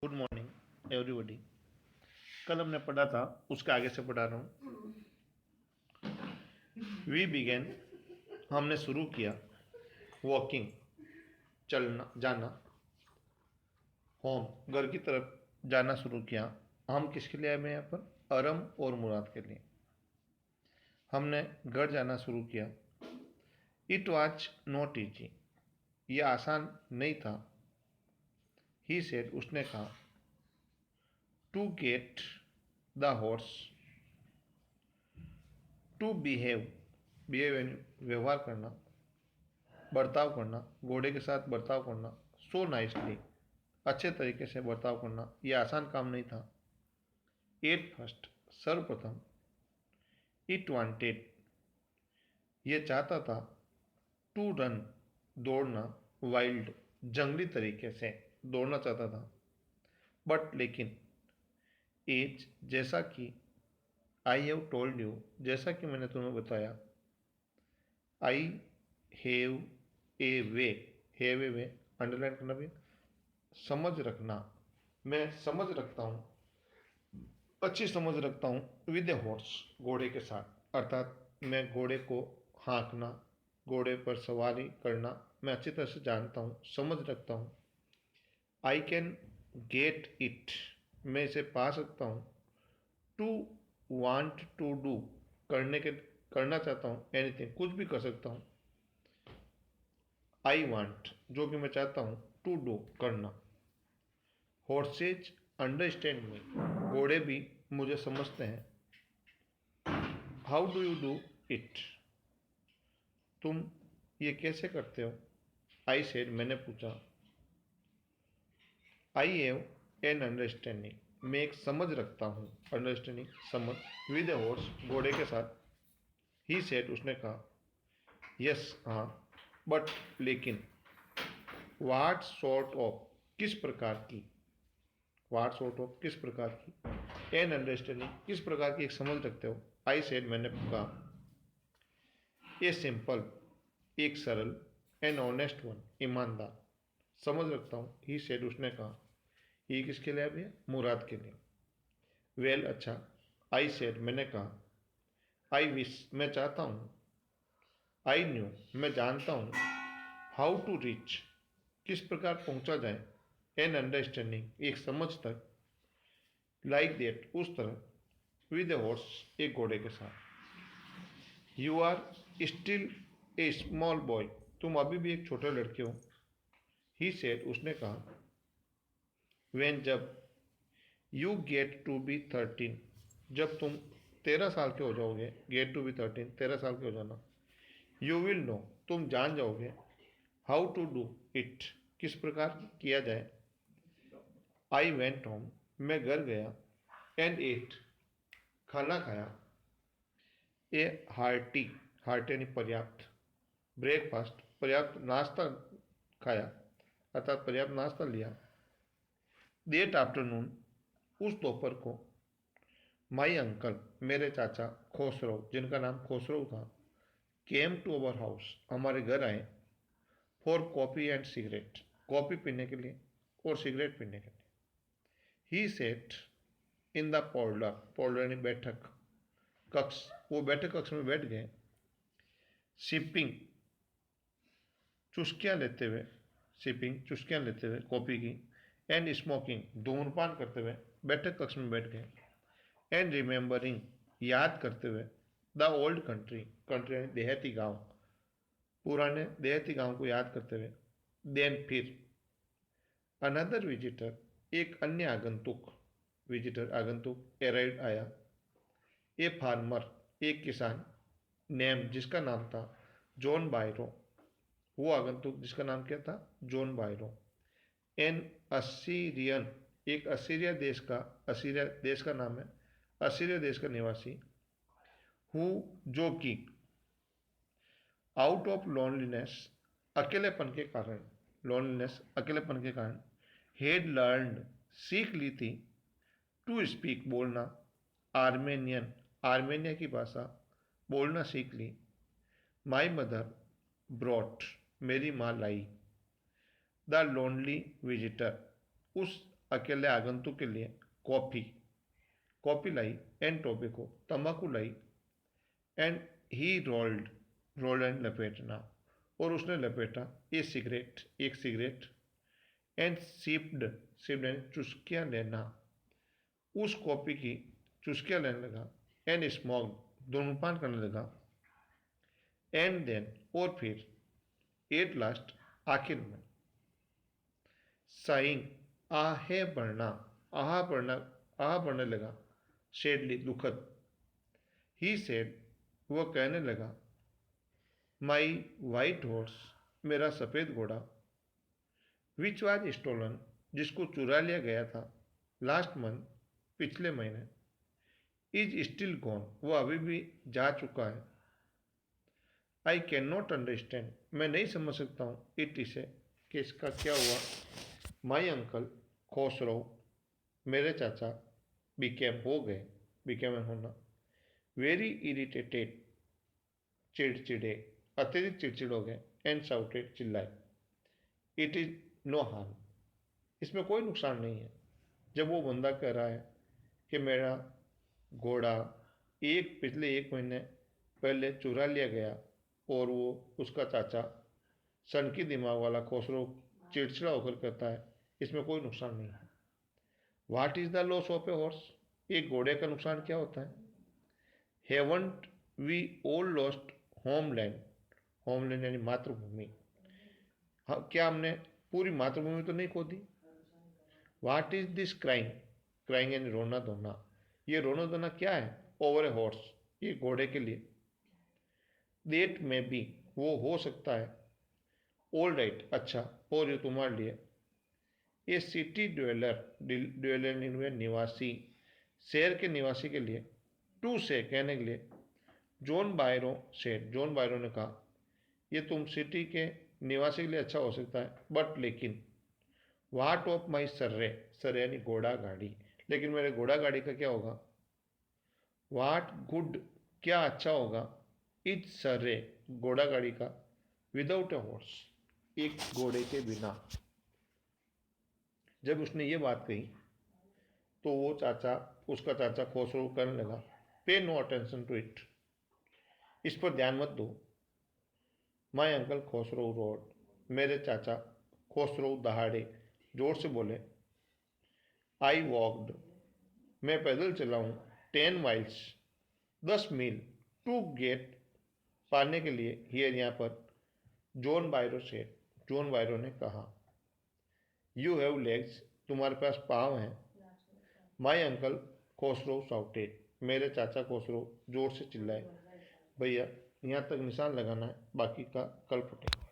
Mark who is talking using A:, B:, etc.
A: Good morning everybody. कल हमने पढ़ा था, उसके आगे से पढ़ा रहा हूँ। वी बिगेन, हमने शुरू किया। वॉकिंग, चलना जाना। होम, घर की तरफ जाना शुरू किया। हम किसके लिए आए हैं यहाँ पर? अरम और मुराद के लिए। हमने घर जाना शुरू किया। इट वॉज नॉट इजी, ये आसान नहीं था। ही सेड, उसने कहा। To get the horse, to behave, behave व्यवहार करना, बर्ताव करना, घोड़े के साथ बर्ताव करना। सो नाइसली, अच्छे तरीके से बर्ताव करना, यह आसान काम नहीं था। एट फर्स्ट, सर्वप्रथम। इट वांटेड, ये चाहता था। टू रन, दौड़ना। वाइल्ड, जंगली तरीके से दौड़ना चाहता था। बट लेकिन, एज, जैसा कि, आई हैव टोल्ड यू, जैसा कि मैंने तुम्हें बताया। I have a way, have a way, underline करना भी। समझ रखना, मैं समझ रखता हूँ, अच्छी समझ रखता हूँ। विद ए हॉर्स, घोड़े के साथ, अर्थात मैं घोड़े को हाँकना, घोड़े पर सवारी करना मैं अच्छी तरह से जानता हूँ, समझ रखता हूँ। आई कैन गेट इट, मैं इसे पा सकता हूँ। टू वांट टू डू, करना चाहता हूँ। एनीथिंग, कुछ भी कर सकता हूँ। आई वांट, जो कि मैं चाहता हूँ। टू डू, करना। हॉर्सेज अंडरस्टैंड मी, घोड़े भी मुझे समझते हैं। How do you do it, तुम ये कैसे करते हो? आई सेड, मैंने पूछा। आई हैव एन अंडरस्टैंडिंग, मैं एक समझ रखता हूँ। अंडरस्टैंडिंग, समझ। विद ए हॉर्स, घोड़े के साथ। ही सेड, उसने कहा। यस, हाँ। बट, लेकिन। वाट सॉर्ट ऑफ, किस प्रकार की। वाट सॉर्ट ऑफ, किस प्रकार की। एन अंडरस्टैंडिंग, किस प्रकार की एक समझ रखते हो? आई सेड, मैंने कहा। ए सिंपल, एक सरल। एन ऑनेस्ट वन, ईमानदार, समझ रखता हूँ। ही सेड, उसने कहा। ये किसके लिए अभी? मुराद के लिए। वेल, अच्छा। आई सेड, मैंने कहा। आई विश, मैं चाहता हूँ। आई न्यू, मैं जानता हूँ। हाउ टू रीच, किस प्रकार पहुंचा जाए। एन अंडरस्टैंडिंग, एक समझ तक। लाइक दैट, उस तरह। विद ए हॉर्स, एक घोड़े के साथ। You are still a small boy, तुम अभी भी एक छोटे लड़के हो। ही सेड, उसने कहा। वेन, जब। यू गेट टू बी 13, जब तुम 13 साल के हो जाओगे। गेट टू बी 13, 13 साल के हो जाना। यू विल नो, तुम जान जाओगे। हाउ टू डू इट, किस प्रकार किया जाए। आई वेंट होम, मैं घर गया। एंड एट, खाना खाया। ए हार्टी, हार्टी यानी पर्याप्त। ब्रेकफास्ट, पर्याप्त नाश्ता खाया, अर्थात पर्याप्त नाश्ता लिया। देट आफ्टरनून, उस दोपहर को। माई अंकल, मेरे चाचा खोसरो, जिनका नाम खोसरो था। केम टू अवर हाउस, हमारे घर आए। For coffee and cigarette, coffee पीने के लिए और सिगरेट पीने के लिए। ही सेट इन द पोर्लर, पोर्लर यानी बैठक कक्ष, वो बैठक कक्ष में बैठ गए। सिपिंग, चुस्कियाँ लेते हुए। सिपिंग, चुस्कियाँ लेते हुए कॉफ़ी की। एंड स्मोकिंग, धूम्रपान करते हुए बैठक कक्ष में बैठ गए। एंड रिमेंबरिंग, याद करते हुए। द ओल्ड कंट्री, कंट्री यानी देहाती गांव, पुराने देहाती गांव को याद करते हुए। देन, फिर। अनदर विजिटर, एक अन्य आगंतुक। विजिटर, आगंतुक। अराइव्ड, आया। ए फार्मर, एक किसान। नेम, जिसका नाम था। जॉन बायरो, वो आगंतुक जिसका नाम क्या था? जॉन बायरो। एन असीरियन, एक असीरिया देश का, असीरिया देश का नाम है। असीरिया देश का निवासी। हु, जो कि। आउट ऑफ लोनलीनेस, अकेलेपन के कारण। लोनलीनेस, अकेलेपन के कारण। हेड लर्नड, सीख ली थी। टू स्पीक, बोलना। आर्मेनियन, आर्मेनिया की भाषा बोलना सीख ली। माई मदर ब्रॉट, मेरी माँ लाई। द लोनली विजिटर, उस अकेले आगंतुक के लिए coffee coffee lie and tobacco तंबाकू lie and he rolled and लपेटना और उसने लपेटा ए सिगरेट एक सिगरेट एंड सिप्ड एंड चुस्कियाँ लेना उस कॉफ़ी की चुस्कियाँ लेने लगा एंड स्मोक धूम्रपान करने लगा एंड देन और फिर एट लास्ट आखिर में साइंग आहे बढ़ना आहा बढ़ना आहा बढ़ने लगा शेडली दुखद ही सेड वह कहने लगा माई वाइट हॉर्स मेरा सफ़ेद घोड़ा विच वाज स्टोलन जिसको चुरा लिया गया था लास्ट मंथ पिछले महीने इज स्टिल गॉन वह अभी भी जा चुका है आई कैन नॉट अंडरस्टैंड मैं नहीं समझ सकता हूँ इट इसे कि इसका क्या हुआ माई अंकल खोसरो मेरे चाचा बिकेम हो गए बिकेम होना वेरी इरिटेटेड चिड़चिड़े अत्यधिक चिड़चिड़ हो गए एंड साउटेड चिल्लाए इट इज़ नो हार्म इसमें कोई नुकसान नहीं है जब वो बंदा कह रहा है कि मेरा घोड़ा पिछले एक महीने पहले चुरा लिया गया और वो उसका चाचा सनकी दिमाग वाला खोसरो चिड़चिड़ा होकर कहता है इसमें कोई नुकसान नहीं है what is the loss of a horse एक घोड़े का नुकसान क्या होता है haven't we all lost homeland homeland यानी मातृभूमि हाँ क्या हमने पूरी मातृभूमि तो नहीं खो दी what is this crying crying यानी रोना धोना ये रोना धोना क्या है ओवर ए हॉर्स ये घोड़े के लिए डेट में भी वो हो सकता है ऑल राइट अच्छा और ये तुम्हारे लिए ये सिटी ड्वेलर निवासी शहर के निवासी के लिए टू से कहने के लिए जॉन बायरो ने कहा ये तुम सिटी के निवासी के लिए अच्छा हो सकता है बट लेकिन वाट ऑफ माई सर्रे यानी घोड़ा गाड़ी लेकिन मेरे घोड़ा गाड़ी का क्या होगा वाट गुड क्या अच्छा होगा इज सर्रे घोड़ा गाड़ी का विदाउट ए हॉर्स एक घोड़े के बिना जब उसने ये बात कही तो वो उसका चाचा खोसरो करने लगा पे नो अटेंशन टू इट इस पर ध्यान मत दो माई अंकल खोसरो रोड मेरे चाचा खोसरो दहाड़े जोर से बोले आई वॉकड मैं पैदल चला हूँ 10 माइल्स 10 मील टू गेट पाने के लिए हियर यहाँ पर जॉन बायरो ने कहा यू हैव लेग्स तुम्हारे पास पाँव हैं माई अंकल खोसरो साउटेड मेरे चाचा खोसरो जोर से चिल्लाए भैया यहाँ तक निशान लगाना है बाकी का कल फुटेगा